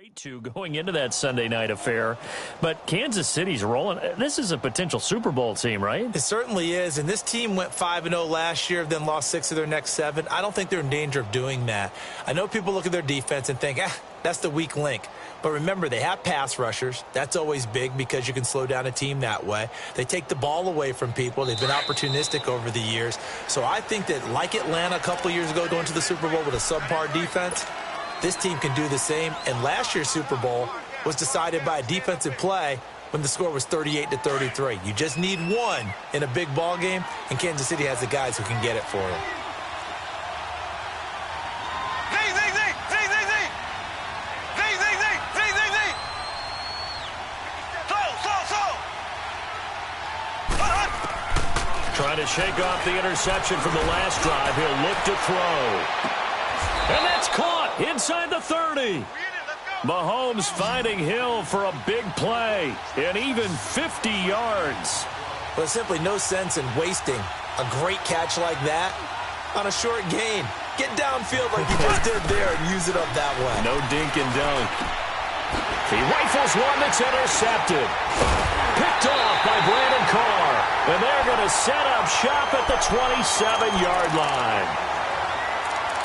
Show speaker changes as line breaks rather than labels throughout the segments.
3-2 going into that Sunday night affair, but Kansas City's rolling. This is a potential Super Bowl team, right?
It certainly is, and this team went 5-0 last year, then lost 6 of their next 7. I don't think they're in danger of doing that. I know people look at their defense and think, that's the weak link. But remember, they have pass rushers. That's always big because you can slow down a team that way. They take the ball away from people. They've been opportunistic over the years. So I think that, like Atlanta a couple years ago going to the Super Bowl with a subpar defense, this team can do the same. And last year's Super Bowl was decided by a defensive play when the score was 38-33. You just need one in a big ball game, and Kansas City has the guys who can get it for them.
Trying to shake off the interception from the last drive. He'll look to throw. And that's caught inside the 30. Mahomes finding Hill for a big play. And even 50 yards.
Well, there's simply no sense in wasting a great catch like that on a short gain. Get downfield like you just did there and use it up that way.
No dink and dunk. He rifles one that's intercepted. Picked off by Brandon Carr. And they're going to set up shop at the 27-yard line.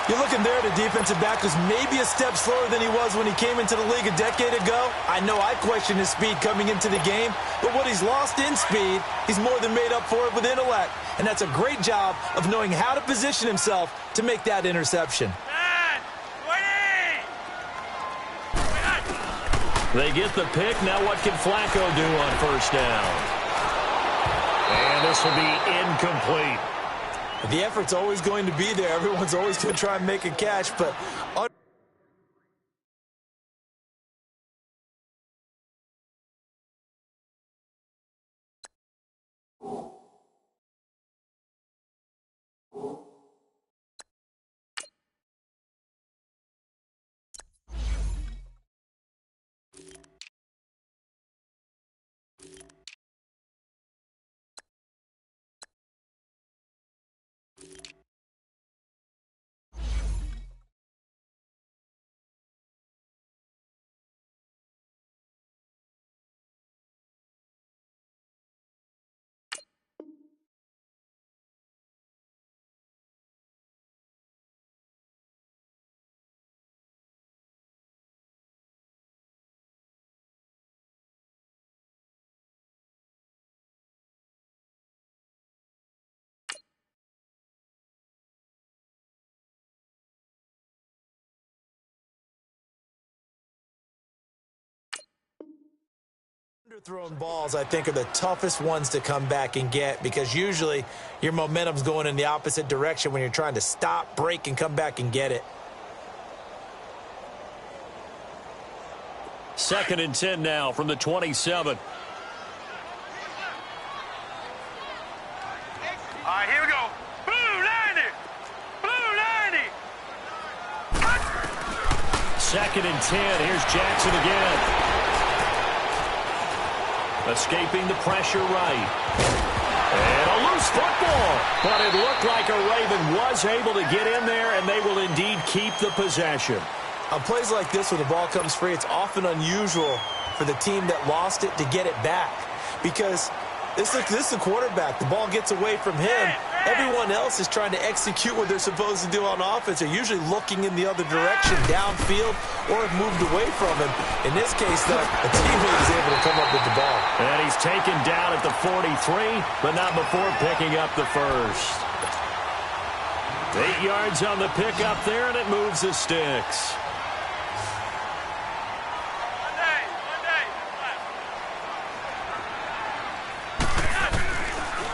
You're looking there at a defensive back who's maybe a step slower than he was when he came into the league a decade ago. I know I questioned his speed coming into the game, but what he's lost in speed, he's more than made up for it with intellect. And that's a great job of knowing how to position himself to make that interception.
They get the pick. Now what can Flacco do on first down? And this will be incomplete.
The effort's always going to be there. Everyone's always going to try and make a catch, but underthrown balls, I think, are the toughest ones to come back and get because usually your momentum's going in the opposite direction when you're trying to stop, break, and come back and get it.
2nd and 10 now from the 27.
All right, here we go. Blue 90. Blue 90.
2nd and 10. Here's Jackson again. Escaping the pressure right. And a loose football. But it looked like a Raven was able to get in there, and they will indeed keep the possession.
On plays like this where the ball comes free, it's often unusual for the team that lost it to get it back. Because this is the quarterback. The ball gets away from him. Everyone else is trying to execute what they're supposed to do on offense. They're usually looking in the other direction, downfield, or have moved away from him. In this case, though, a teammate is able to come up with the ball.
And he's taken down at the 43, but not before picking up the first. 8 yards on the pickup there, and it moves the sticks.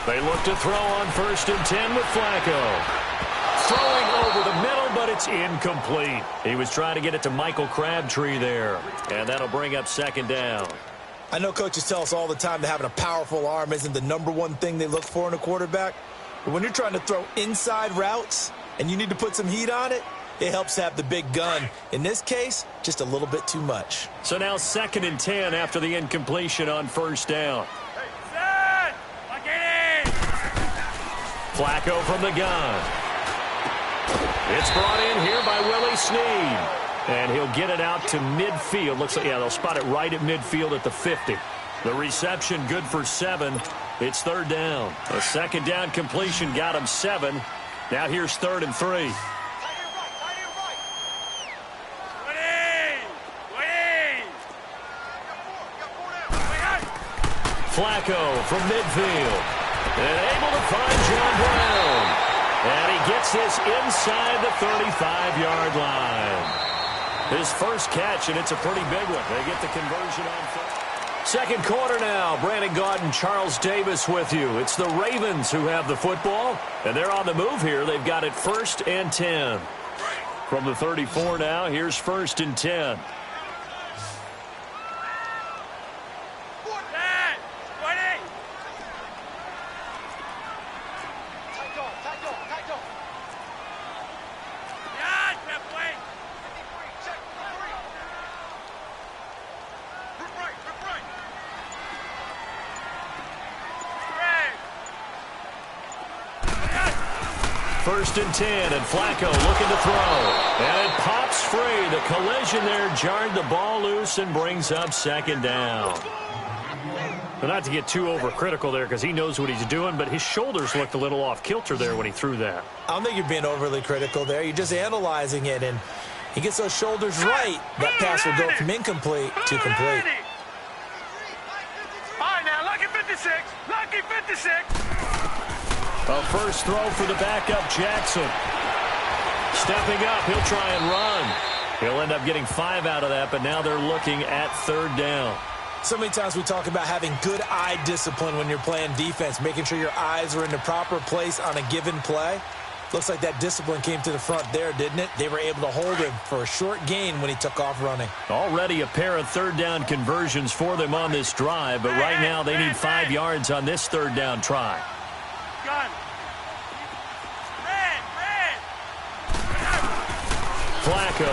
They look to throw on 1st and 10 with Flacco. Throwing over the middle, but it's incomplete. He was trying to get it to Michael Crabtree there, and that'll bring up 2nd down.
I know coaches tell us all the time that having a powerful arm isn't the #1 thing they look for in a quarterback. But when you're trying to throw inside routes and you need to put some heat on it, it helps have the big gun. In this case, just a little bit too much.
So now 2nd and 10 after the incompletion on 1st down. Flacco from the gun. It's brought in here by Willie Snead. And he'll get it out to midfield. Looks like, yeah, they'll spot it right at midfield at the 50. The reception good for 7. It's third down. A second down completion got him 7. Now here's 3rd and 3. Flacco from midfield. And able to find John Brown. And he gets this inside the 35-yard line. His first catch, and it's a pretty big one. They get the conversion on foot. Second quarter now. Brandon Gaudin, Charles Davis with you. It's the Ravens who have the football, and they're on the move here. They've got it 1st and 10. From the 34 now, here's 1st and 10. First and 10, and Flacco looking to throw. And it pops free. The collision there jarred the ball loose and brings up 2nd down. Well, not to get too overcritical there because he knows what he's doing, but his shoulders looked a little off kilter there when he threw that.
I don't think you're being overly critical there. You're just analyzing it, and he gets those shoulders right. That pass will go from incomplete to complete.
All right, now, lucky 56. Lucky 56.
A first throw for the backup, Jackson. Stepping up, he'll try and run. He'll end up getting 5 out of that, but now they're looking at 3rd down.
So many times we talk about having good eye discipline when you're playing defense, making sure your eyes are in the proper place on a given play. Looks like that discipline came to the front there, didn't it? They were able to hold him for a short gain when he took off running.
Already a pair of 3rd down conversions for them on this drive, but right now they need 5 yards on this 3rd down try. Flacco.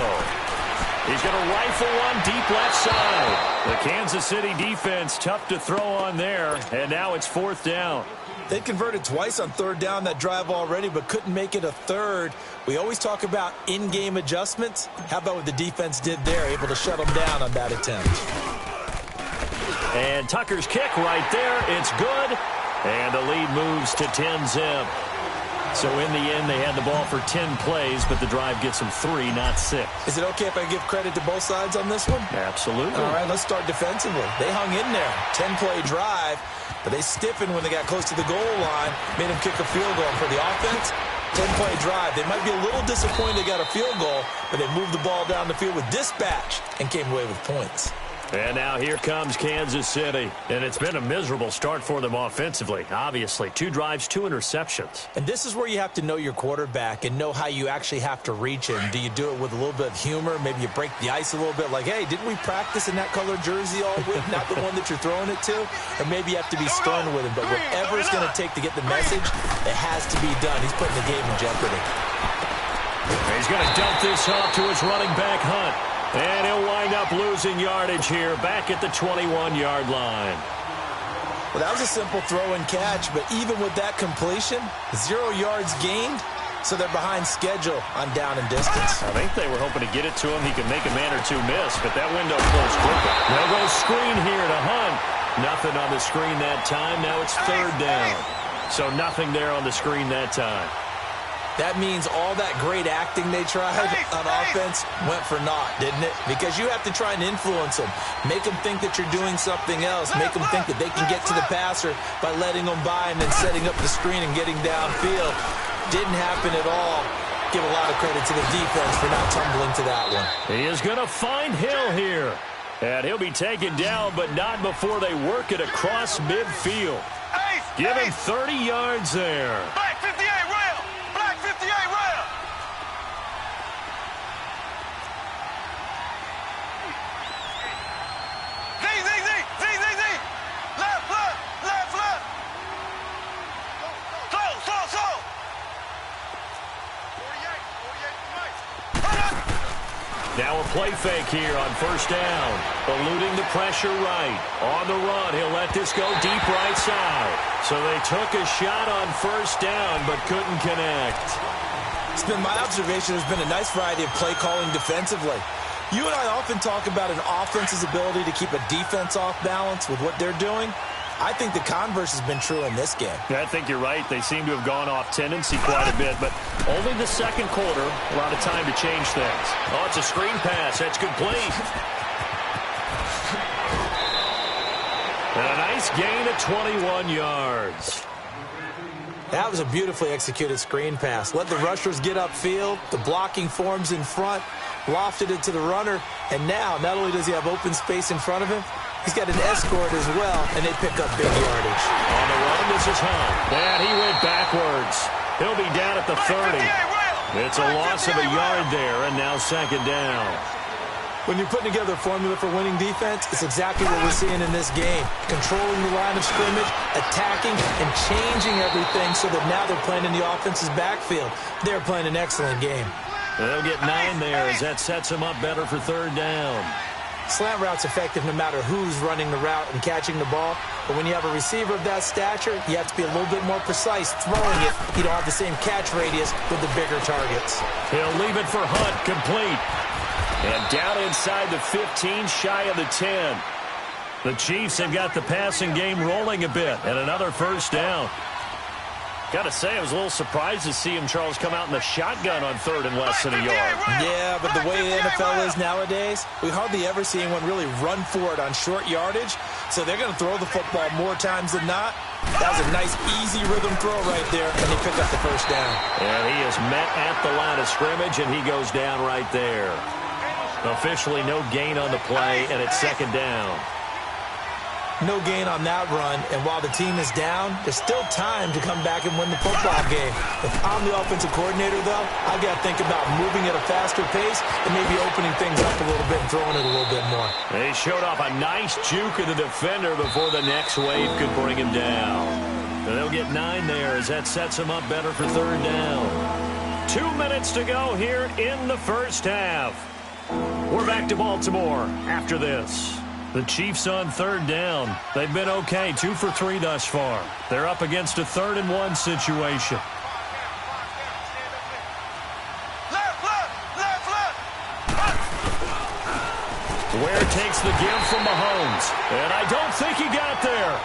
He's going to rifle one deep left side. The Kansas City defense tough to throw on there, and now it's 4th down.
They converted twice on 3rd down that drive already, but couldn't make it a 3rd. We always talk about in-game adjustments. How about what the defense did there, able to shut them down on that attempt.
And Tucker's kick right there. It's good. And the lead moves to 10-zip. So in the end, they had the ball for 10 plays, but the drive gets them 3, not 6.
Is it okay if I give credit to both sides on this one?
Absolutely.
All right, let's start defensively. They hung in there. 10-play drive, but they stiffened when they got close to the goal line, made them kick a field goal. For the offense, 10-play drive. They might be a little disappointed they got a field goal, but they moved the ball down the field with dispatch and came away with points.
And now here comes Kansas City. And it's been a miserable start for them offensively. Obviously, 2 drives, 2 interceptions.
And this is where you have to know your quarterback and know how you actually have to reach him. Do you do it with a little bit of humor? Maybe you break the ice a little bit like, hey, didn't we practice in that color jersey all week? Not the one that you're throwing it to? Or maybe you have to be stern with him. But whatever it's going to take to get the message, it has to be done. He's putting the game in jeopardy.
He's going to dump this off to his running back, Hunt. And he'll wind up losing yardage here back at the 21-yard line.
Well, that was a simple throw and catch, but even with that completion, 0 yards gained, so they're behind schedule on down and distance.
I think they were hoping to get it to him. He could make a man or 2 miss, but that window closed quickly. They'll go screen here to Hunt. Nothing on the screen that time. Now it's 3rd down. So nothing there on the screen that time.
That means all that great acting they tried on offense went for naught, didn't it? Because you have to try and influence them. Make them think that you're doing something else. Make them think that they can get to the passer by letting them by and then setting up the screen and getting downfield. Didn't happen at all. Give a lot of credit to the defense for not tumbling to that one.
He is going to find Hill here. And he'll be taken down, but not before they work it across midfield. Give him 30 yards there.
Black 58 rail. Black 58 rail. Z. Left. Slow. 48 right.
Now a play fake here on 1st down. Eluding the pressure right. On the run, he'll let this go deep right side. So they took a shot on 1st down, but couldn't connect.
It's been my observation there's been a nice variety of play calling defensively. You and I often talk about an offense's ability to keep a defense off balance with what they're doing. I think the converse has been true in this game.
Yeah, I think you're right. They seem to have gone off tendency quite a bit, but only the second quarter, a lot of time to change things. Oh, it's a screen pass. That's complete. And a nice gain of 21 yards.
That was a beautifully executed screen pass. Let the rushers get upfield. The blocking forms in front. Lofted it to the runner. And now, not only does he have open space in front of him, he's got an escort as well, and they pick up big yardage.
On the run, this is Hunt. And he went backwards. He'll be down at the 30. It's a loss of a yard there, and now second down.
When you're putting together a formula for winning defense, it's exactly what we're seeing in this game. Controlling the line of scrimmage, attacking, and changing everything so that now they're playing in the offense's backfield. They're playing an excellent game.
They'll get 9 there as that sets them up better for third down.
Slant route's effective no matter who's running the route and catching the ball. But when you have a receiver of that stature, you have to be a little bit more precise throwing it. You don't have the same catch radius with the bigger targets.
He'll leave it for Hunt, complete. And down inside the 15, shy of the 10. The Chiefs have got the passing game rolling a bit, and another first down. Got to say, I was a little surprised to see him, Charles, come out in the shotgun on third and less than a yard.
Yeah, but the way the NFL is nowadays, we hardly ever see anyone really run for it on short yardage. So they're going to throw the football more times than not. That was a nice, easy rhythm throw right there, and they pick up the first down.
And he is met at the line of scrimmage, and he goes down right there. Officially no gain on the play, and it's second down.
No gain on that run, and while the team is down, there's still time to come back and win the football game. If I'm the offensive coordinator, though, I've got to think about moving at a faster pace and maybe opening things up a little bit and throwing it a little bit more.
They showed off a nice juke of the defender before the next wave could bring him down. And they'll get 9 there as that sets them up better for third down. 2 minutes to go here in the first half. We're back to Baltimore after this. The Chiefs on third down. They've been okay, 2 for 3 thus far. They're up against a 3rd and 1 situation. Ware takes the give from Mahomes. And I don't think he got there.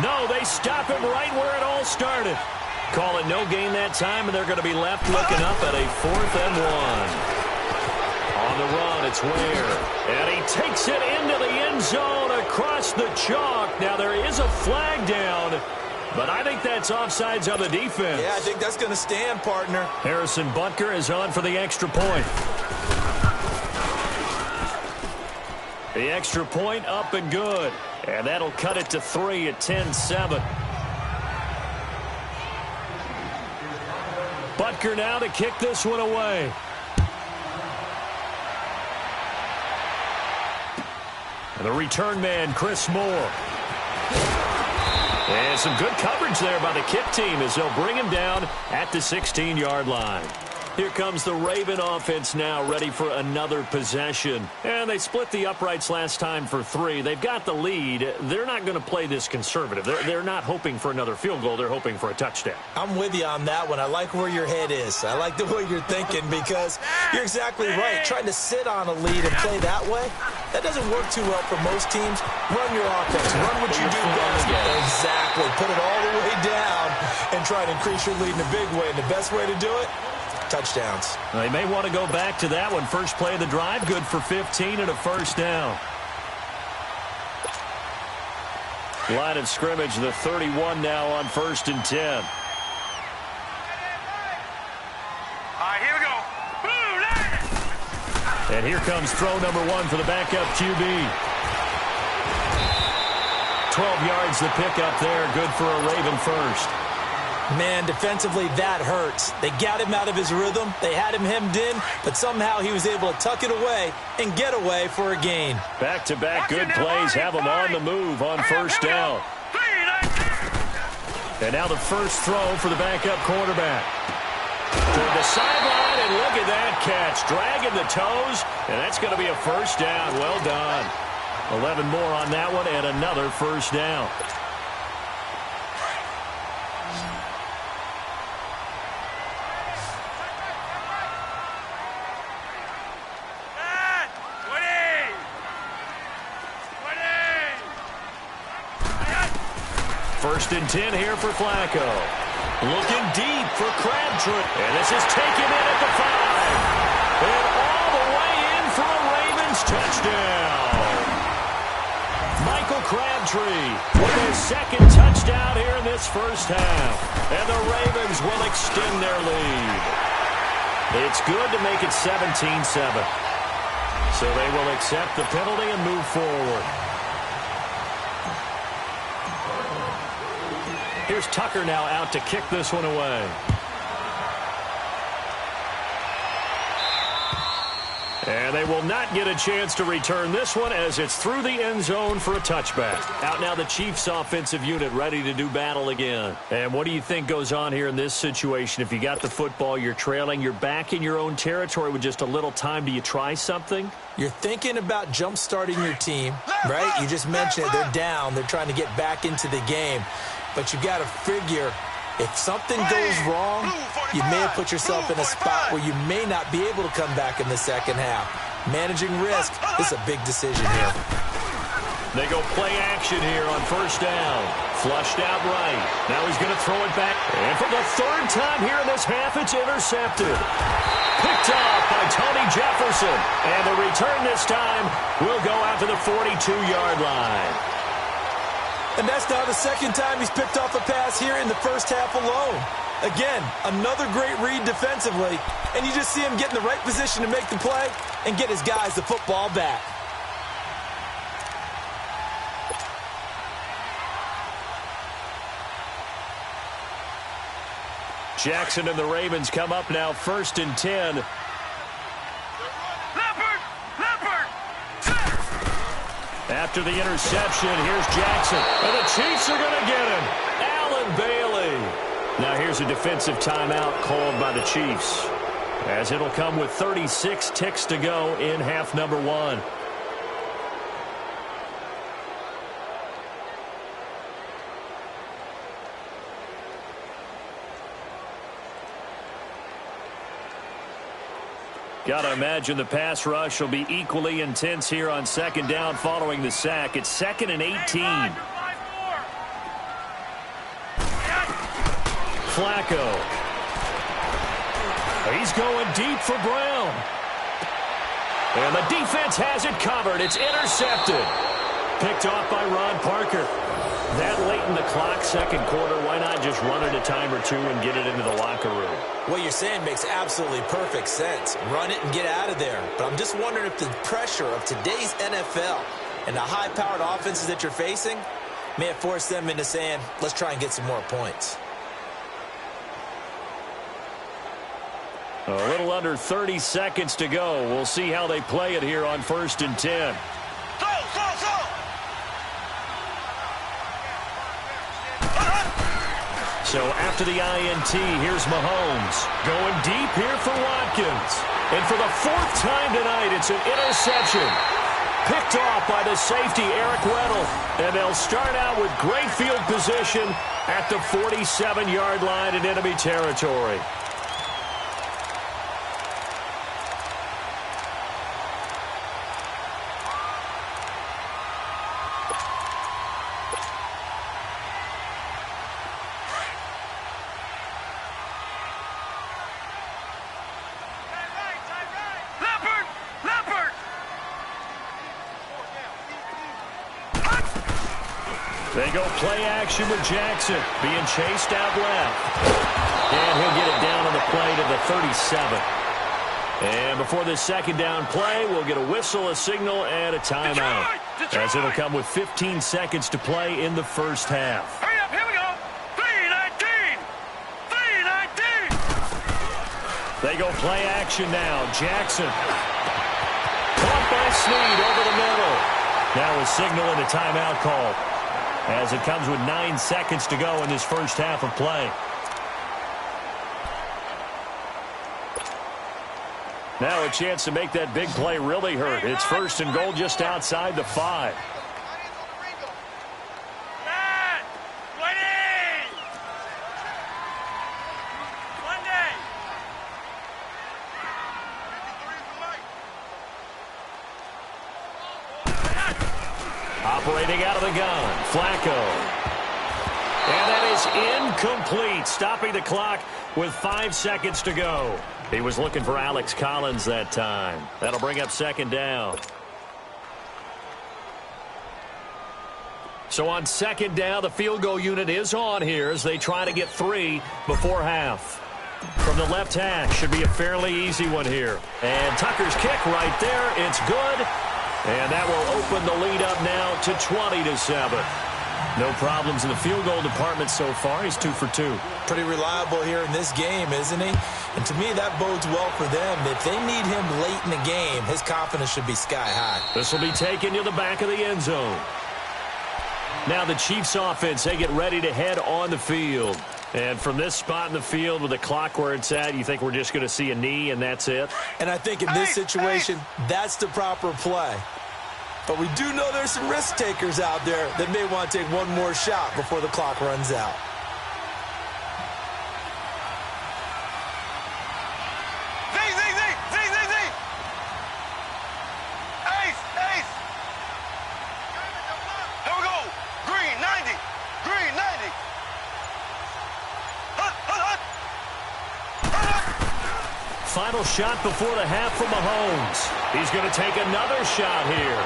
No, they stop him right where it all started. Call it no gain that time, and they're going to be left looking up at a 4th and 1. On the run, it's Ware. And he takes it into the end zone across the chalk. Now, there is a flag down, but I think that's offsides on the defense.
Yeah, I think that's going to stand, partner.
Harrison Butker is on for the extra point. The extra point up and good. And that'll cut it to 3 at 10-7. Butker now to kick this one away. And the return man, Chris Moore. And some good coverage there by the kick team as they'll bring him down at the 16-yard line. Here comes the Raven offense now, ready for another possession. And they split the uprights last time for 3. They've got the lead. They're not going to play this conservative. They're not hoping for another field goal. They're hoping for a touchdown.
I'm with you on that one. I like where your head is. I like the way you're thinking because you're exactly right. Trying to sit on a lead and play that way, that doesn't work too well for most teams. Run your offense. Run what you do best. Exactly. Put it all the way down and try to increase your lead in a big way. And the best way to do it, touchdowns.
They may want to go back to that one. First play of the drive, good for 15 and a first down. Line of scrimmage, the 31 now on 1st and 10.
All right, here we go. Boom, land it.
And here comes throw number 1 for the backup QB. 12 yards the pickup there, good for a Raven first.
Man, defensively, that hurts. They got him out of his rhythm. They had him hemmed in, but somehow he was able to tuck it away and get away for a gain.
Back-to-back good plays have him on the move on first down. And now the first throw for the backup quarterback. To the sideline, and look at that catch. Dragging the toes, and that's going to be a first down. Well done. 11 more on that one, and another first down. First and 10 here for Flacco. Looking deep for Crabtree. And this is taken in at the 5. And all the way in for a Ravens touchdown. Michael Crabtree with his second touchdown here in this first half. And the Ravens will extend their lead. It's good to make it 17-7. So they will accept the penalty and move forward. Here's Tucker now out to kick this one away. And they will not get a chance to return this one as it's through the end zone for a touchback. Out now the Chiefs offensive unit ready to do battle again. And what do you think goes on here in this situation? If you got the football, you're trailing, you're back in your own territory with just a little time. Do you try something?
You're thinking about jump-starting your team, right? You just mentioned it. They're down. They're trying to get back into the game. But you got to figure if something goes wrong, you may have put yourself in a spot where you may not be able to come back in the second half. Managing risk is a big decision here.
They go play action here on first down. Flushed out right. Now he's going to throw it back. And for the third time here in this half, it's intercepted. Picked off by Tony Jefferson. And the return this time will go out to the 42-yard line.
And that's now the second time he's picked off a pass here in the first half alone. Again, another great read defensively, and you just see him get in the right position to make the play and get his guys the football back.
Jackson and the Ravens come up now first and 10. After the interception, here's Jackson. And the Chiefs are going to get him. Allen Bailey. Now here's a defensive timeout called by the Chiefs, as it'll come with 36 ticks to go in half number 1. Got to imagine the pass rush will be equally intense here on second down following the sack. It's 2nd and 18. Flacco. He's going deep for Brown. And the defense has it covered. It's intercepted. Picked off by Ron Parker. That late in the clock, second quarter, why not just run it a time or two and get it into the locker room?
What you're saying makes absolutely perfect sense. Run it and get out of there. But I'm just wondering if the pressure of today's NFL and the high-powered offenses that you're facing may have forced them into saying, let's try and get some more points.
A little under 30 seconds to go. We'll see how they play it here on first and 10. So after the INT, here's Mahomes. Going deep here for Watkins. And for the 4th time tonight, it's an interception. Picked off by the safety, Eric Weddle. And they'll start out with great field position at the 47-yard line in enemy territory. They go play action with Jackson, being chased out left. And he'll get it down on the play to the 37. And before this second down play, we'll get a whistle, a signal, and a timeout.
Detroit!
As it'll come with 15 seconds to play in the first half.
Hurry up, here we go. 3:19. 3:19.
They go play action now. Jackson. Caught by Snead over the middle. Now a signal and a timeout call, as it comes with 9 seconds to go in this first half of play. Now a chance to make that big play really hurt. It's first and goal just outside the 5. Operating out of the gun, Flacco. And that is incomplete, stopping the clock with 5 seconds to go. He was looking for Alex Collins that time. That'll bring up second down. So on second down, the field goal unit is on here as they try to get 3 before half. From the left hash, should be a fairly easy one here. And Tucker's kick right there. It's good. And that will open the lead up now to 20-7. No problems in the field goal department so far. He's 2 for 2.
Pretty reliable here in this game, isn't he? And to me, that bodes well for them. If they need him late in the game, his confidence should be sky high.
This will be taken to the back of the end zone. Now the Chiefs offense, they get ready to head on the field. And from this spot in the field with the clock where it's at, you think we're just going to see a knee and that's it?
And I think in this situation, that's the proper play. But we do know there's some risk takers out there that may want to take one more shot before the clock runs out.
Ace, ace. Here we go. Green, 90. Green, 90.
Final shot before the half from Mahomes. He's going to take another shot here.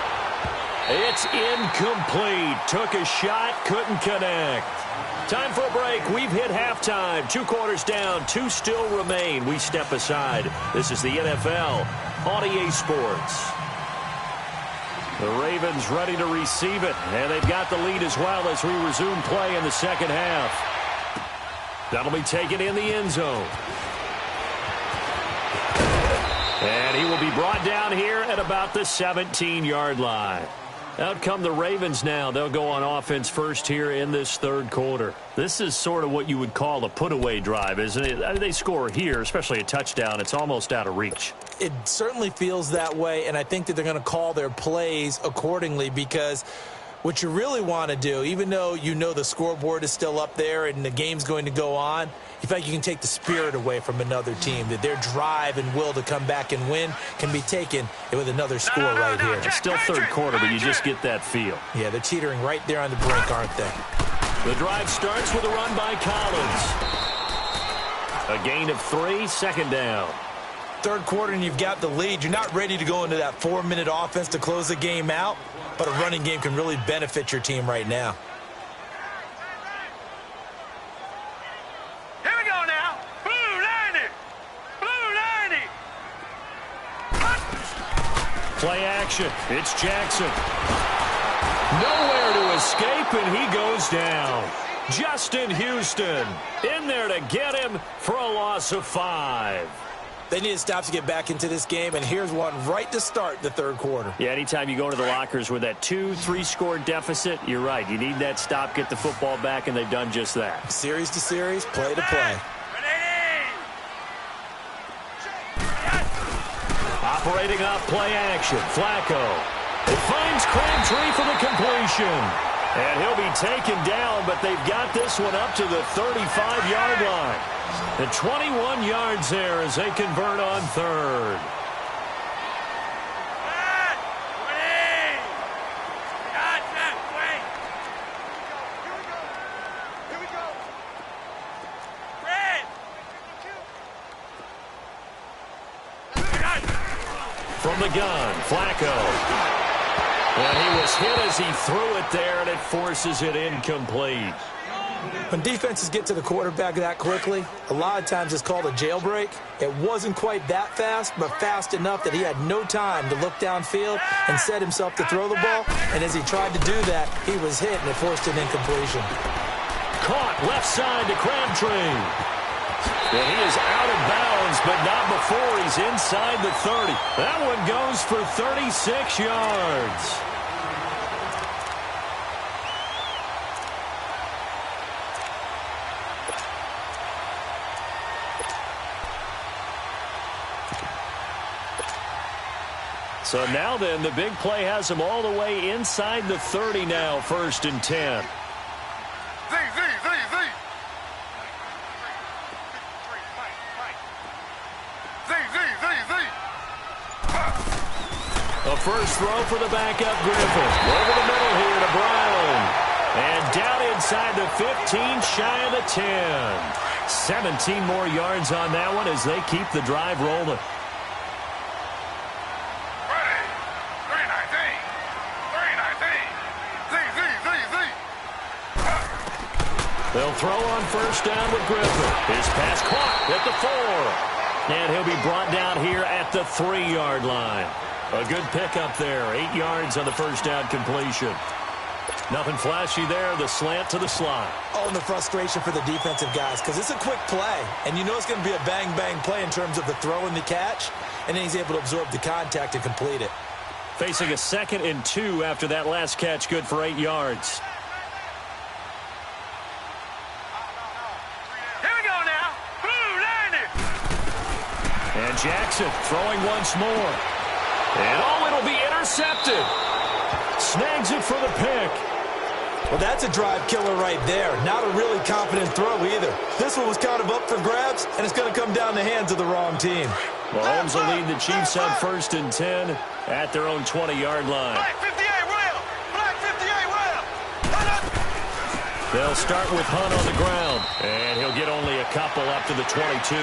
It's incomplete. Took a shot, couldn't connect. Time for a break. We've hit halftime. 2 quarters down, 2 still remain. We step aside. This is the NFL on EA Sports. The Ravens ready to receive it, and they've got the lead as well as we resume play in the second half. That'll be taken in the end zone. And he will be brought down here at about the 17-yard line. Out come the Ravens now. They'll go on offense first here in this third quarter. This is sort of what you would call a put-away drive, isn't it? I mean, they score here, especially a touchdown. It's almost out of reach.
It certainly feels that way, and I think that they're going to call their plays accordingly because what you really want to do, even though you know the scoreboard is still up there and the game's going to go on, in fact, you can take the spirit away from another team, that their drive and will to come back and win can be taken with another score right here.
It's still third quarter, but you just get that feel.
Yeah, they're teetering right there on the brink, aren't they?
The drive starts with a run by Collins. A gain of 3, second down.
Third quarter and you've got the lead. You're not ready to go into that 4-minute offense to close the game out, but a running game can really benefit your team right now.
Here we go now. Blue 90. Blue 90.
Play action. It's Jackson. Nowhere to escape, and he goes down. Justin Houston in there to get him for a loss of 5.
They need to stop to get back into this game, and here's one right to start the third quarter.
Yeah, anytime you go to the lockers with that 2-3 score deficit, you're right. You need that stop, get the football back, and they've done just that.
Series to series, play to play.
Operating off play action, Flacco. It finds Crabtree for the completion. And he'll be taken down, but they've got this one up to the 35-yard line. The 21 yards there as they convert on third. From the gun, Flacco. And he was hit as he threw it there, and it forces it incomplete.
When defenses get to the quarterback that quickly, a lot of times it's called a jailbreak. It wasn't quite that fast, but fast enough that he had no time to look downfield and set himself to throw the ball. And as he tried to do that, he was hit, and it forced an incompletion.
Caught left side to Crabtree. And he is out of bounds, but not before he's inside the 30. That one goes for 36 yards. So now then, the big play has him all the way inside the 30 now, 1st and 10. A first throw for the backup Griffin. Over the middle here to Brown. And down inside. inside the 15, shy of the 10. 17 more yards on that one as they keep the drive rolling. They'll throw on first down with Griffin. His pass caught at the 4. And he'll be brought down here at the 3-yard line. A good pickup there. 8 yards on the first down completion. Nothing flashy there. The slant to the slot.
Oh, and the frustration for the defensive guys because it's a quick play. And you know it's going to be a bang-bang play in terms of the throw and the catch. And then he's able to absorb the contact and complete it.
Facing a 2nd and 2 after that last catch. Good for 8 yards. And Jackson throwing once more. And it'll be intercepted. Snags it for the pick.
Well, that's a drive killer right there. Not a really confident throw either. This one was kind of up for grabs, and it's going to come down the hands of the wrong team.
Mahomes will lead the Chiefs on 1st and 10 at their own 20-yard line.
Black 58, Will! Black 58, Will!
They'll start with Hunt on the ground, and he'll get only a couple up to the 22.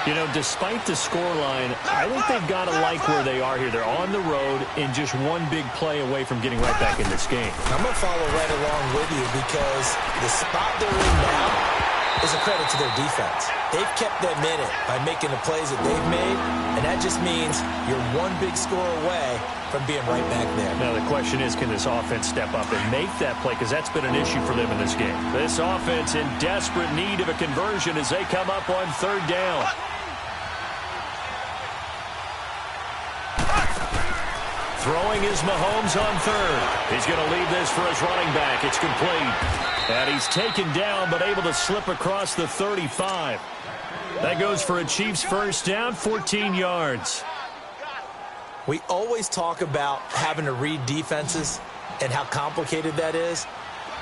You know, despite the scoreline, I think they've got to like where they are here. They're on the road and just one big play away from getting right back in this game.
I'm going to follow right along with you because the spot they're in now is a credit to their defense. They've kept them in it by making the plays that they've made, and that just means you're one big score away from being right back there.
Now, the question is, can this offense step up and make that play? Because that's been an issue for them in this game. This offense in desperate need of a conversion as they come up on 3rd down. Throwing is Mahomes on 3rd. He's going to leave this for his running back. It's complete. And he's taken down but able to slip across the 35. That goes for a Chiefs first down, 14 yards.
We always talk about having to read defenses and how complicated that is.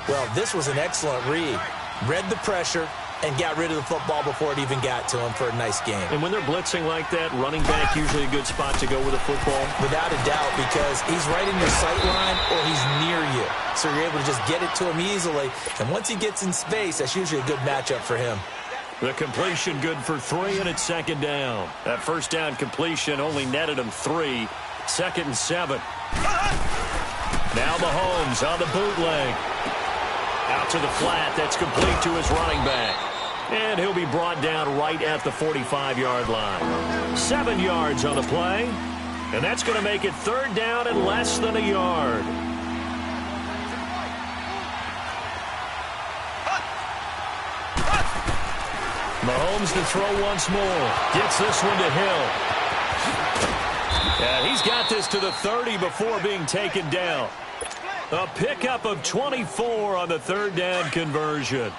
Well, this was an excellent read. Read the pressure and got rid of the football before it even got to him for a nice game.
And when they're blitzing like that, running back usually a good spot to go with a football?
Without a doubt, because he's right in your sight line or he's near you. So you're able to just get it to him easily. And once he gets in space, that's usually a good matchup for him.
The completion good for 3, and it's 2nd down. That first down completion only netted him 3. 2nd and 7. Now Mahomes on the bootleg. Out to the flat. That's complete to his running back. And he'll be brought down right at the 45-yard line. 7 yards on the play. And that's going to make it 3rd down and less than a yard. Mahomes to throw once more. Gets this one to Hill. And he's got this to the 30 before being taken down. A pickup of 24 on the 3rd down conversion.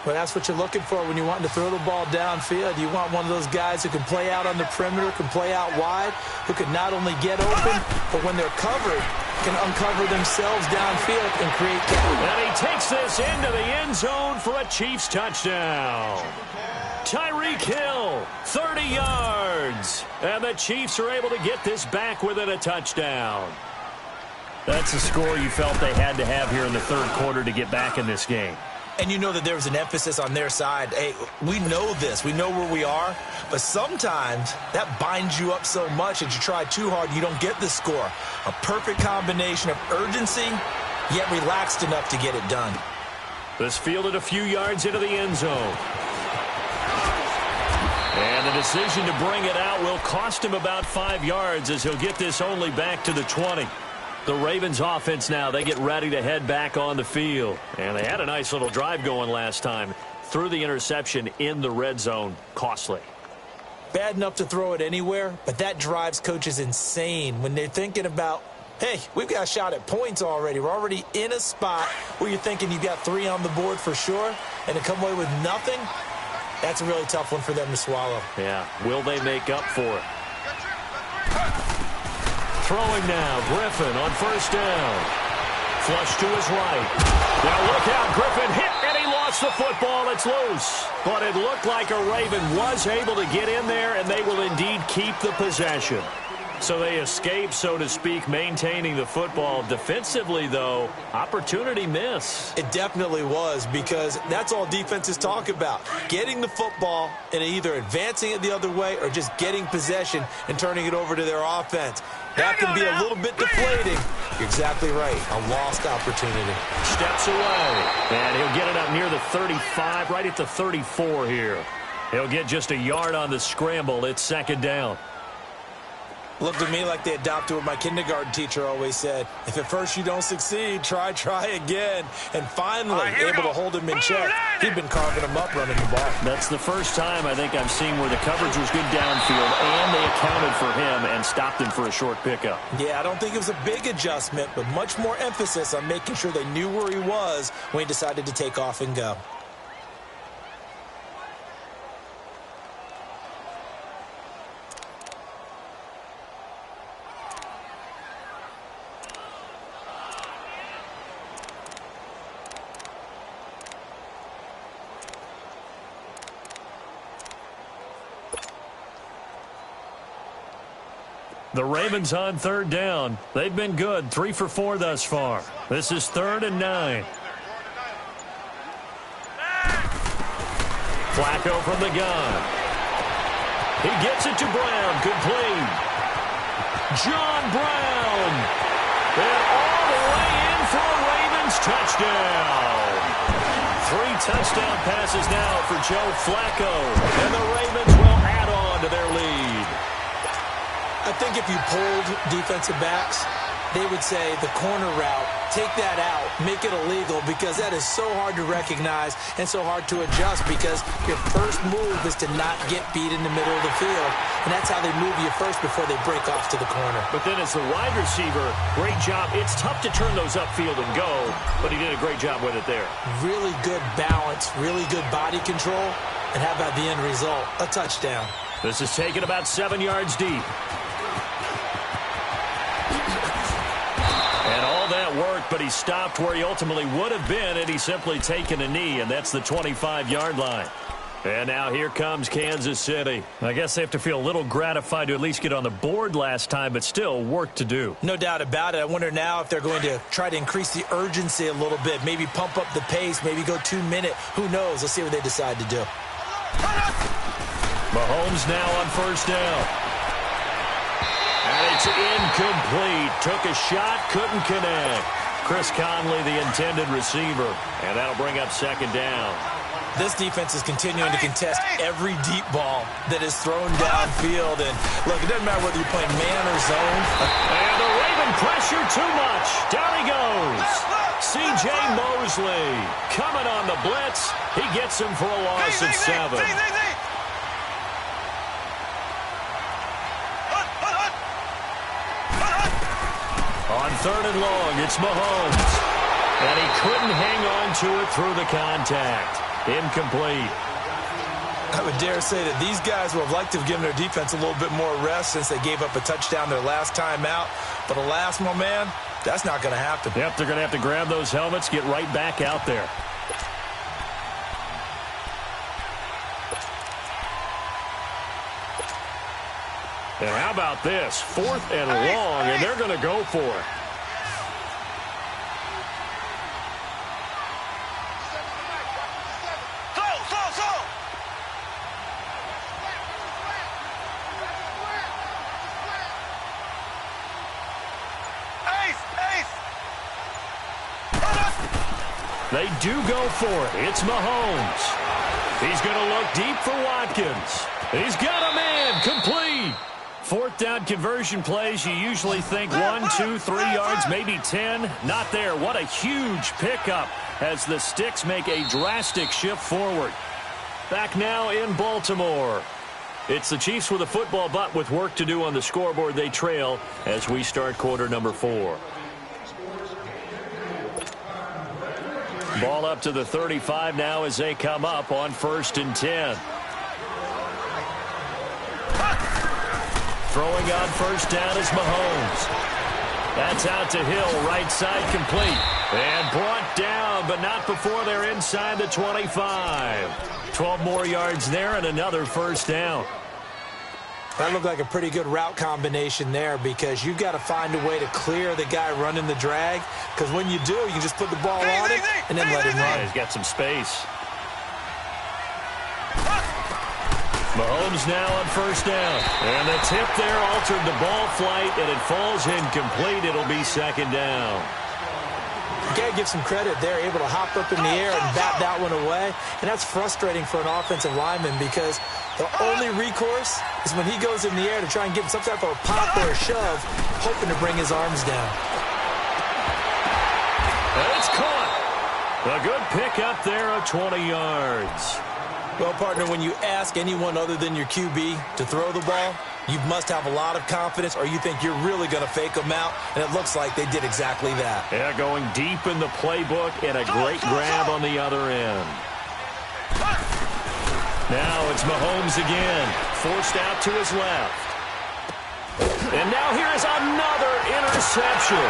Well, that's what you're looking for when you want to throw the ball downfield. You want one of those guys who can play out on the perimeter, can play out wide, who can not only get open, but when they're covered, can uncover themselves downfield and create chaos.
And he takes this into the end zone for a Chiefs touchdown. Tyreek Hill, 30 yards. And the Chiefs are able to get this back within a touchdown. That's a score you felt they had to have here in the 3rd quarter to get back in this game.
And you know that there was an emphasis on their side. Hey, we know this. We know where we are. But sometimes that binds you up so much that you try too hard, you don't get the score. A perfect combination of urgency, yet relaxed enough to get it done.
This fielded a few yards into the end zone. And the decision to bring it out will cost him about 5 yards as he'll get this only back to the 20. The Ravens offense now, they get ready to head back on the field. And they had a nice little drive going last time. Threw the interception in the red zone. Costly.
Bad enough to throw it anywhere, but that drives coaches insane when they're thinking about, hey, we've got a shot at points already. We're already in a spot where you're thinking you've got 3 on the board for sure, and to come away with nothing, that's a really tough one for them to swallow.
Yeah, will they make up for it? Throwing now, Griffin on first down. Flush to his right. Now look out, Griffin hit, and he lost the football. It's loose. But it looked like a Raven was able to get in there, and they will indeed keep the possession. So they escape, so to speak, maintaining the football. Defensively, though, opportunity miss.
It definitely was, because that's all defenses talk about. Getting the football and either advancing it the other way or just getting possession and turning it over to their offense. That can be a little bit deflating. You're exactly right. A lost opportunity.
Steps away. And he'll get it up near the 35, right at the 34 here. He'll get just a yard on the scramble. It's second down.
Looked to me like they adopted what my kindergarten teacher always said. If at first you don't succeed, try again. And finally, able to hold him in check. He'd been carving him up running the ball.
That's the first time I think I've seen where the coverage was good downfield and they accounted for him and stopped him for a short pickup.
Yeah, I don't think it was a big adjustment, but much more emphasis on making sure they knew where he was when he decided to take off and go.
The Ravens on third down. They've been good, 3 for 4 thus far. This is 3rd and 9. Flacco from the gun. He gets it to Brown, complete. John Brown. And all the way in for a Ravens touchdown. 3 touchdown passes now for Joe Flacco. And the Ravens will add on to their lead.
I think if you polled defensive backs, they would say the corner route, take that out, make it illegal, because that is so hard to recognize and so hard to adjust, because your first move is to not get beat in the middle of the field, and that's how they move you first before they break off to the corner.
But then as the wide receiver, great job. It's tough to turn those upfield and go, but he did a great job with it there.
Really good balance, really good body control, and how about the end result? A touchdown.
This is taken about 7 yards deep. And all that worked, but he stopped where he ultimately would have been had he simply taken a knee, and that's the 25-yard line. And now here comes Kansas City. I guess they have to feel a little gratified to at least get on the board last time, but still work to do.
No doubt about it. I wonder now if they're going to try to increase the urgency a little bit, maybe pump up the pace, maybe go 2-minute. Who knows? Let's see what they decide to do.
Mahomes now on first down. And it's incomplete. Took a shot, couldn't connect. Chris Conley, the intended receiver. And that'll bring up second down.
This defense is continuing to contest every deep ball that is thrown downfield. And, look, it doesn't matter whether you're playing man or zone.
And the Raven pressure too much. Down he goes. C.J. Mosley coming on the blitz. He gets him for a loss of 7. On third and long, it's Mahomes. And he couldn't hang on to it through the contact. Incomplete.
I would dare say that these guys would have liked to have given their defense a little bit more rest since they gave up a touchdown their last time out. But alas, my man, that's not going to happen.
Yep, they're going to have to grab those helmets, get right back out there. And how about this? 4th and long, and they're going to go for it. They do go for it. It's Mahomes. He's going to look deep for Watkins. He's got a man. Complete. 4th down conversion plays, you usually think 1, 2, 3 yards, maybe 10. Not there. What a huge pickup as the Sticks make a drastic shift forward. Back now in Baltimore. It's the Chiefs with a football, but with work to do on the scoreboard. They trail as we start quarter number 4. Ball up to the 35 now as they come up on 1st and 10. Throwing on first down is Mahomes. That's out to Hill, right side complete. And brought down, but not before they're inside the 25. 12 more yards there and another first down.
That looked like a pretty good route combination there because you've got to find a way to clear the guy running the drag, because when you do, you can just put the ball on him and then let him run.
He's got some space. Mahomes now on first down. And the tip there altered the ball flight, and it falls incomplete. It'll be second down.
You got to give some credit. They're able to hop up in the air and bat that one away. And that's frustrating for an offensive lineman because the only recourse is when he goes in the air to try and get some type of a pop or a shove, hoping to bring his arms down.
And it's caught. A good pick up there of 20 yards.
Well, partner, when you ask anyone other than your QB to throw the ball, you must have a lot of confidence or you think you're really going to fake them out, and it looks like they did exactly that.
Yeah, going deep in the playbook and a great grab on the other end. Now it's Mahomes again, forced out to his left. And now here is another interception.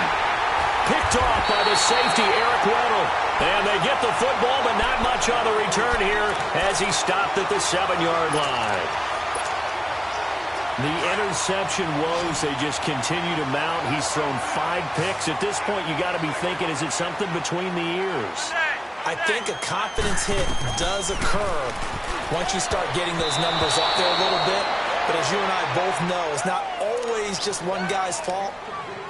Picked off by the safety, Eric Weddle. And they get the football, but not much on the return here as he stopped at the 7-yard line. The interception woes, they just continue to mount. He's thrown 5 picks. At this point, you got to be thinking, is it something between the ears?
I think a confidence hit does occur once you start getting those numbers up there a little bit. But as you and I both know, it's not always just one guy's fault.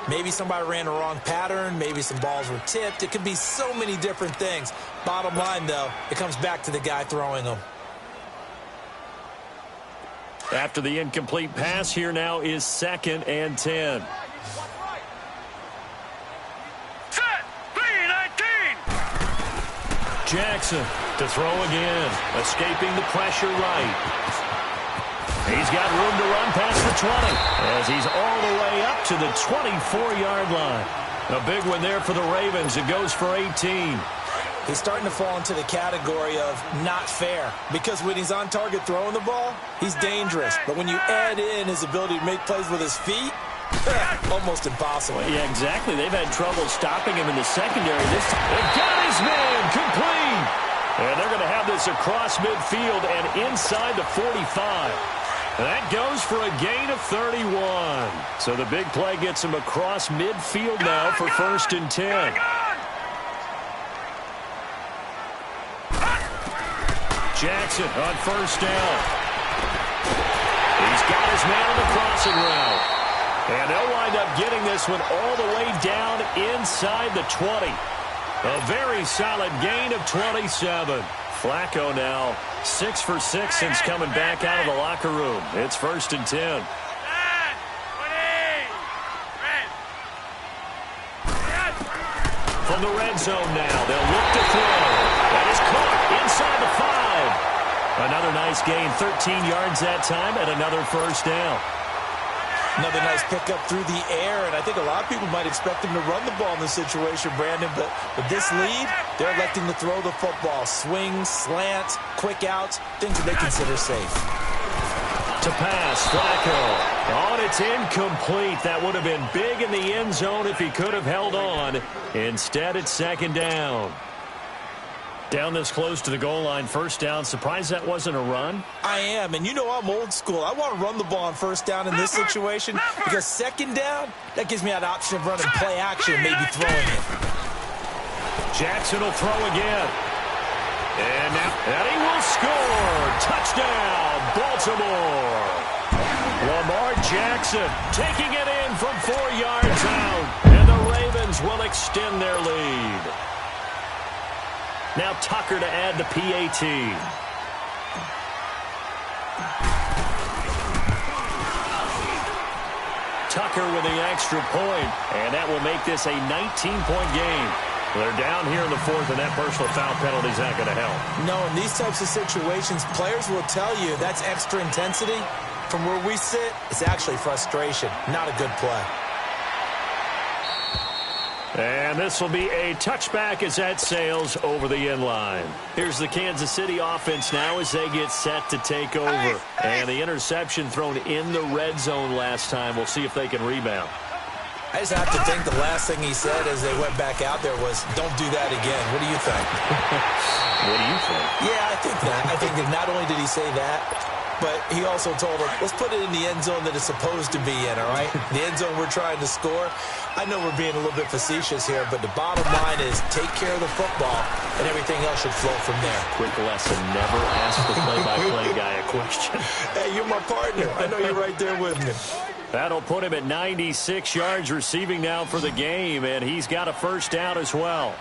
Maybe somebody ran the wrong pattern. Maybe some balls were tipped. It could be so many different things. Bottom line, though, it comes back to the guy throwing them.
After the incomplete pass, here now is 2nd and 10.
Set. 3-19.
Jackson to throw again. Escaping the pressure right. He's got room to run past the 20 as he's all the way up to the 24-yard line. A big one there for the Ravens. It goes for 18.
He's starting to fall into the category of not fair because when he's on target throwing the ball, he's dangerous. But when you add in his ability to make plays with his feet, almost impossible.
Yeah, exactly. They've had trouble stopping him in the secondary. They've got his man complete. And they're going to have this across midfield and inside the 45. That goes for a gain of 31. So the big play gets him across midfield now for 1st and 10. Jackson on first down. He's got his man on the crossing route. And they'll wind up getting this one all the way down inside the 20. A very solid gain of 27. Flacco now 6 for 6 since coming back out of the locker room. It's 1st and 10. From the red zone now, they'll look to throw. That is caught inside the 5. Another nice gain, 13 yards that time, and another first down.
Another nice pickup through the air, and I think a lot of people might expect him to run the ball in this situation, Brandon, but with this lead, they're electing to throw the football. Swings, slants, quick outs, things that they consider safe.
To pass, Flacco. Oh, and it's incomplete. That would have been big in the end zone if he could have held on. Instead, it's 2nd down. Down this close to the goal line, first down. Surprised that wasn't a run?
I am, and you know I'm old school. I want to run the ball on first down in this situation because 2nd down, that gives me that option of running play action and maybe throwing it.
Jackson will throw again. And he will score. Touchdown, Baltimore. Lamar Jackson taking it in from 4 yards out. And the Ravens will extend their lead. Now Tucker to add the PAT. Tucker with the extra point, and that will make this a 19-point game. They're down here in the 4th, and that personal foul penalty is not going to help.
No, in these types of situations, players will tell you that's extra intensity. From where we sit, it's actually frustration, not a good play.
And this will be a touchback as that sails over the end line. Here's the Kansas City offense now as they get set to take over. And the interception thrown in the red zone last time. We'll see if they can rebound.
I just have to think the last thing he said as they went back out there was, don't do that again. What do you think?
What do you think?
Yeah, I think that. I think that not only did he say that, but he also told him, let's put it in the end zone that it's supposed to be in, all right? The end zone we're trying to score. I know we're being a little bit facetious here, but the bottom line is take care of the football, and everything else should flow from there.
Quick lesson, never ask the play-by-play guy a question.
Hey, you're my partner. I know you're right there with me.
That'll put him at 96 yards receiving now for the game, and he's got a first down as well.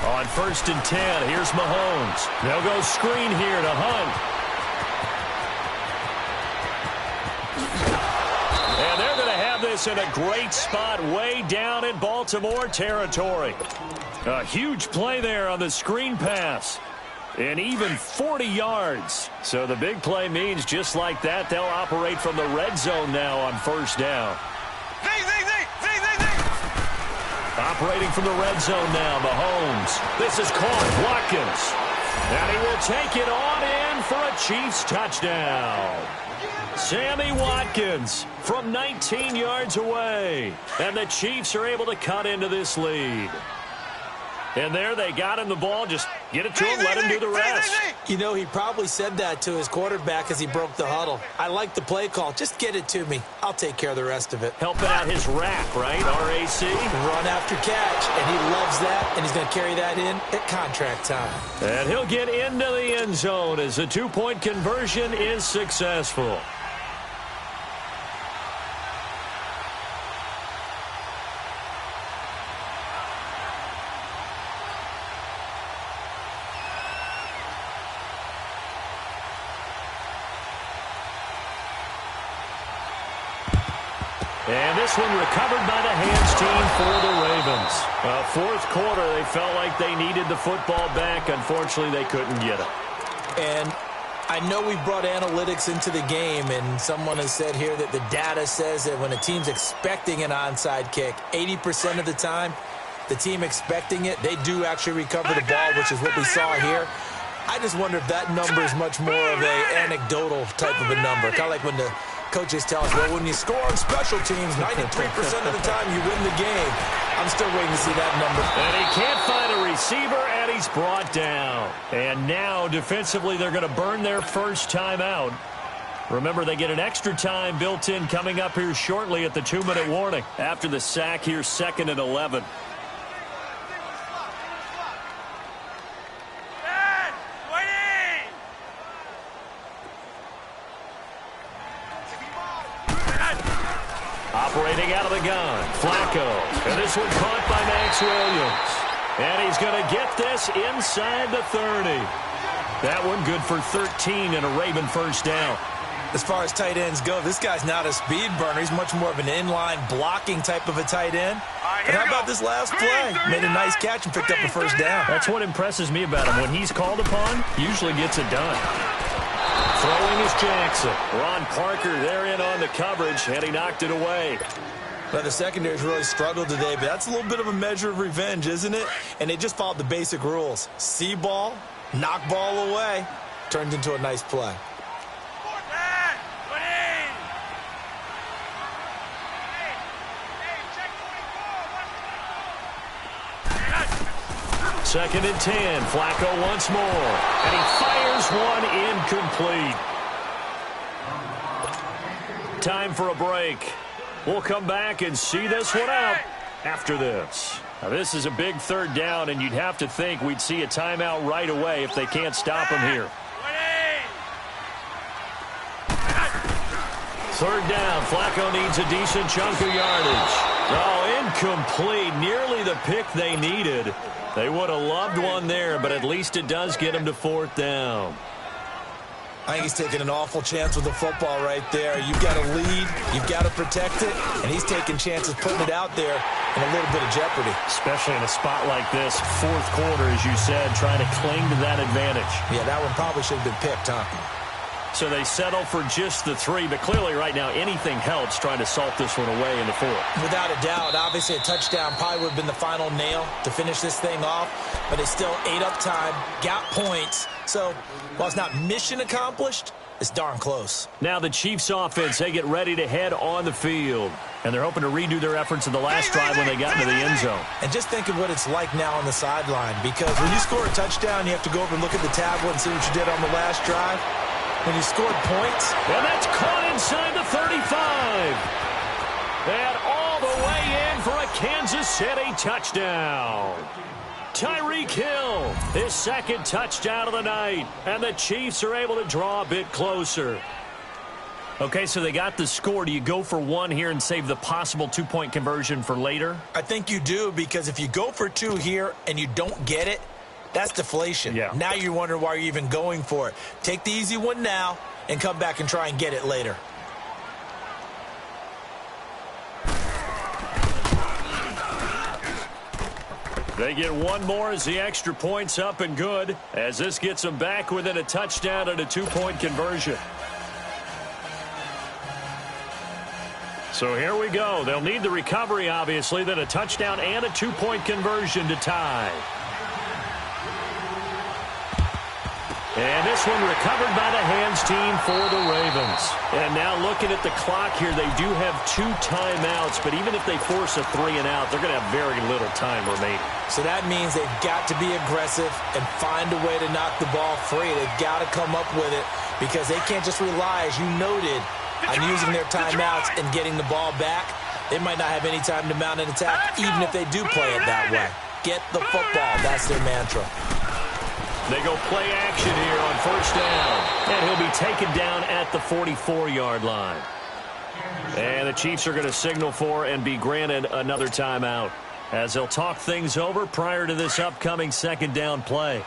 On 1st and 10, here's Mahomes. They'll go screen here to Hunt. And they're going to have this in a great spot way down in Baltimore territory. A huge play there on the screen pass. And even 40 yards. So the big play means just like that, they'll operate from the red zone now on 1st down. Operating from the red zone now, Mahomes. This is caught, Watkins. And he will take it on in for a Chiefs touchdown. Sammy Watkins from 19 yards away. And the Chiefs are able to cut into this lead. And there they got him the ball. Just get it to him, let him do the rest.
You know, he probably said that to his quarterback as he broke the huddle. I like the play call. Just get it to me. I'll take care of the rest of it.
Helping out his rack, right? RAC.
Run after catch, and he loves that, and he's going to carry that in at contract time.
And he'll get into the end zone as the two-point conversion is successful. And this one recovered by the hands team for the Ravens. Fourth quarter, they felt like they needed the football back. Unfortunately, they couldn't get it.
And I know we brought analytics into the game, and someone has said here that the data says that when a team's expecting an onside kick, 80% of the time, the team expecting it, they do actually recover the ball, which is what we saw here. I just wonder if that number is much more of an anecdotal type of a number. Kind of like when the coaches tell us, well, when you score on special teams, 93% of the time you win the game. I'm still waiting to see that number.
And he can't find a receiver, and he's brought down. And now, defensively, they're going to burn their first timeout. Remember, they get an extra time built in coming up here shortly at the 2-minute warning. After the sack here, 2nd and 11. Operating out of the gun, Flacco. And this one caught by Max Williams. And he's going to get this inside the 30. That one good for 13 and a Raven first down.
As far as tight ends go, this guy's not a speed burner. He's much more of an inline blocking type of a tight end. And how about this last play? Made a nice catch and picked up a first down.
That's what impresses me about him. When he's called upon, usually gets it done. Throwing is Jackson. Ron Parker there in on the coverage, and he knocked it away.
Well, the secondary's really struggled today, but that's a little bit of a measure of revenge, isn't it? And they just followed the basic rules. See ball, knock ball away. Turned into a nice play.
Second and 10. Flacco once more. And he fires one incomplete. Time for a break. We'll come back and see this one out after this. Now, this is a big third down, and you'd have to think we'd see a timeout right away if they can't stop him here. Third down. Flacco needs a decent chunk of yardage. Oh, incomplete. Nearly the pick they needed. They would have loved one there, but at least it does get him to fourth down.
I think he's taking an awful chance with the football right there. You've got to lead, you've got to protect it, and he's taking chances putting it out there in a little bit of jeopardy.
Especially in a spot like this, fourth quarter, as you said, trying to cling to that advantage.
Yeah, that one probably should have been picked, huh?
So they settle for just the 3, but clearly right now anything helps trying to salt this one away in the 4.
Without a doubt, obviously a touchdown probably would have been the final nail to finish this thing off, but they still ate up time, got points. So while it's not mission accomplished, it's darn close.
Now the Chiefs offense, they get ready to head on the field. And they're hoping to redo their efforts in the last drive when they got into the end zone.
And just think of what it's like now on the sideline, because when you score a touchdown, you have to go over and look at the tablet and see what you did on the last drive. When you scored points.
And that's caught inside the 35. And all the way in for a Kansas City touchdown. Tyreek Hill, his second touchdown of the night. And the Chiefs are able to draw a bit closer. Okay, so they got the score. Do you go for one here and save the possible two-point conversion for later?
I think you do, because if you go for two here and you don't get it, that's deflation.
Yeah.
Now you're wondering why you're even going for it. Take the easy one now and come back and try and get it later.
They get one more as the extra point's up and good, as this gets them back within a touchdown and a two-point conversion. So here we go. They'll need the recovery, obviously, then a touchdown and a two-point conversion to tie. And this one recovered by the hands team for the Ravens. And now looking at the clock here, they do have 2 timeouts, but even if they force a 3-and-out, they're going to have very little time remaining.
So that means they've got to be aggressive and find a way to knock the ball free. They've got to come up with it, because they can't just rely, as you noted, on using their timeouts and getting the ball back. They might not have any time to mount an attack, even if they do play it that way. Get the football. That's their mantra.
They go play action here on first down. And he'll be taken down at the 44-yard line. And the Chiefs are going to signal for and be granted another timeout, as they'll talk things over prior to this upcoming second down play.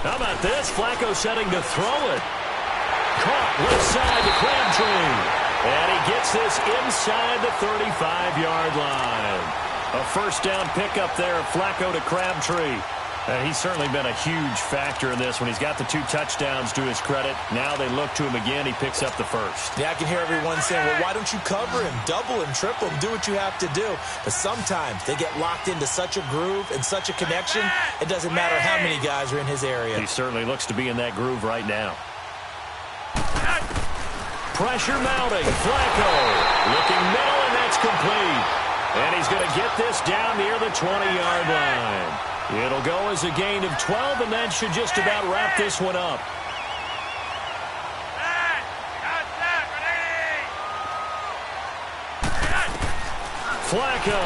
How about this? Flacco setting to throw it. Caught left side to Crabtree. And he gets this inside the 35-yard line. A first down pickup there, Flacco to Crabtree. He's certainly been a huge factor in this when he's got the 2 touchdowns to his credit. Now they look to him again. He picks up the first.
Yeah, I can hear everyone saying, well, why don't you cover him, double him, triple him, do what you have to do. But sometimes they get locked into such a groove and such a connection, it doesn't matter how many guys are in his area.
He certainly looks to be in that groove right now. Pressure mounting. Flacco looking middle, and that's complete. And he's going to get this down near the 20-yard line. It'll go as a gain of 12, and that should just about wrap this one up. Flacco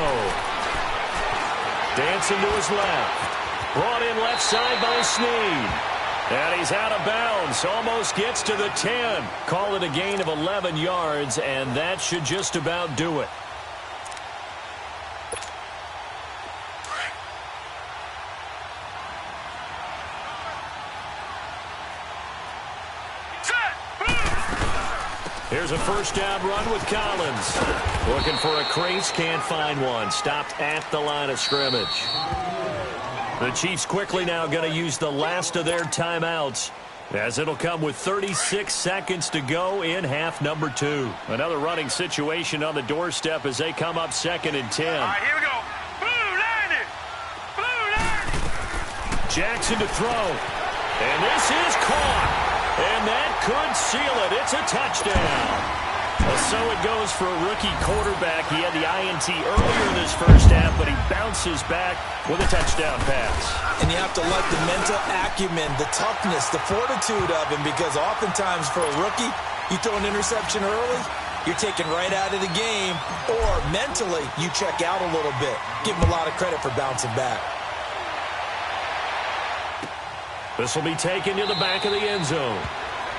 dancing to his left. Brought in left side by Snead. And he's out of bounds. Almost gets to the 10. Call it a gain of 11 yards, and that should just about do it. Here's a first down run with Collins. Looking for a crease, can't find one. Stopped at the line of scrimmage. The Chiefs quickly now going to use the last of their timeouts, as it'll come with 36 seconds to go in half number 2. Another running situation on the doorstep as they come up 2nd and 10.
All right, here we go. Blue line it. Blue line it.
Jackson to throw. And this is caught. And that could seal it. It's a touchdown. So it goes for a rookie quarterback. He had the INT earlier in this first half, but he bounces back with a touchdown pass.
And you have to like the mental acumen, the toughness, the fortitude of him, because oftentimes for a rookie, you throw an interception early, you're taken right out of the game, or mentally, you check out a little bit. Give him a lot of credit for bouncing back.
This will be taken to the back of the end zone.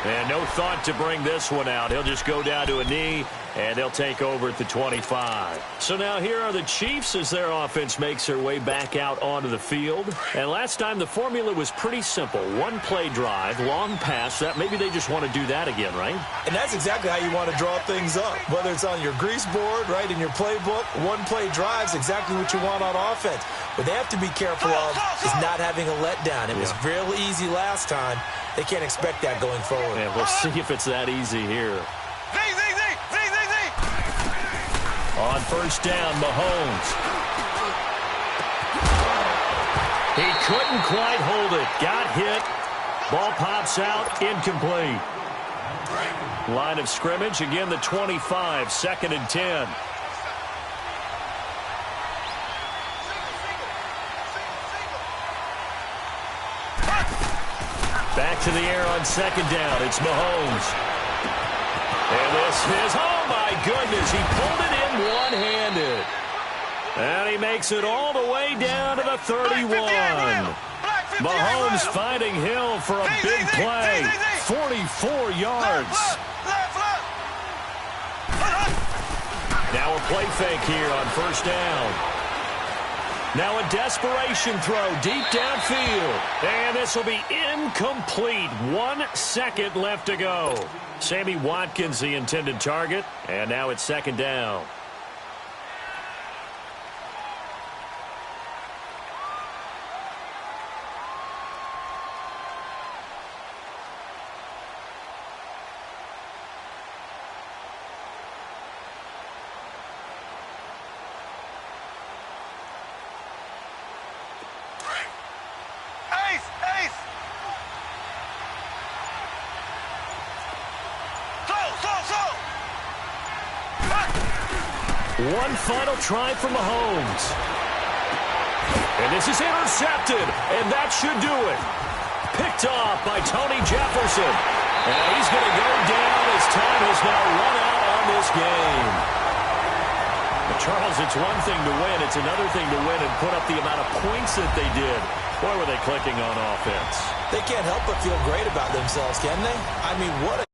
And no thought to bring this one out. He'll just go down to a knee, and they'll take over at the 25. So now here are the Chiefs as their offense makes their way back out onto the field. And last time the formula was pretty simple. One play drive, long pass. That maybe they just want to do that again, right?
And that's exactly how you want to draw things up. Whether it's on your grease board, right, in your playbook, one play drive's exactly what you want on offense. What they have to be careful of is not having a letdown. It was real easy last time. They can't expect that going forward.
And we'll see if it's that easy here. On first down, Mahomes. couldn't quite hold it. Got hit. Ball pops out, incomplete. Line of scrimmage, again the 25, 2nd and 10. Back to the air on 2nd down. It's Mahomes. And this is, oh my goodness, he pulled it in one-handed. And he makes it all the way down to the 31. Mahomes finding Hill for a big play. 44 yards. Now a play fake here on 1st down. Now a desperation throw deep downfield. And this will be incomplete. 1 second left to go. Sammy Watkins, the intended target. And now it's 2nd down. One final try from Mahomes. And this is intercepted, and that should do it. Picked off by Tony Jefferson. And he's going to go down as time has now run out on this game. But Charles, it's one thing to win. It's another thing to win and put up the amount of points that they did. Boy, were they clicking on offense.
They can't help but feel great about themselves, can they? I mean, what a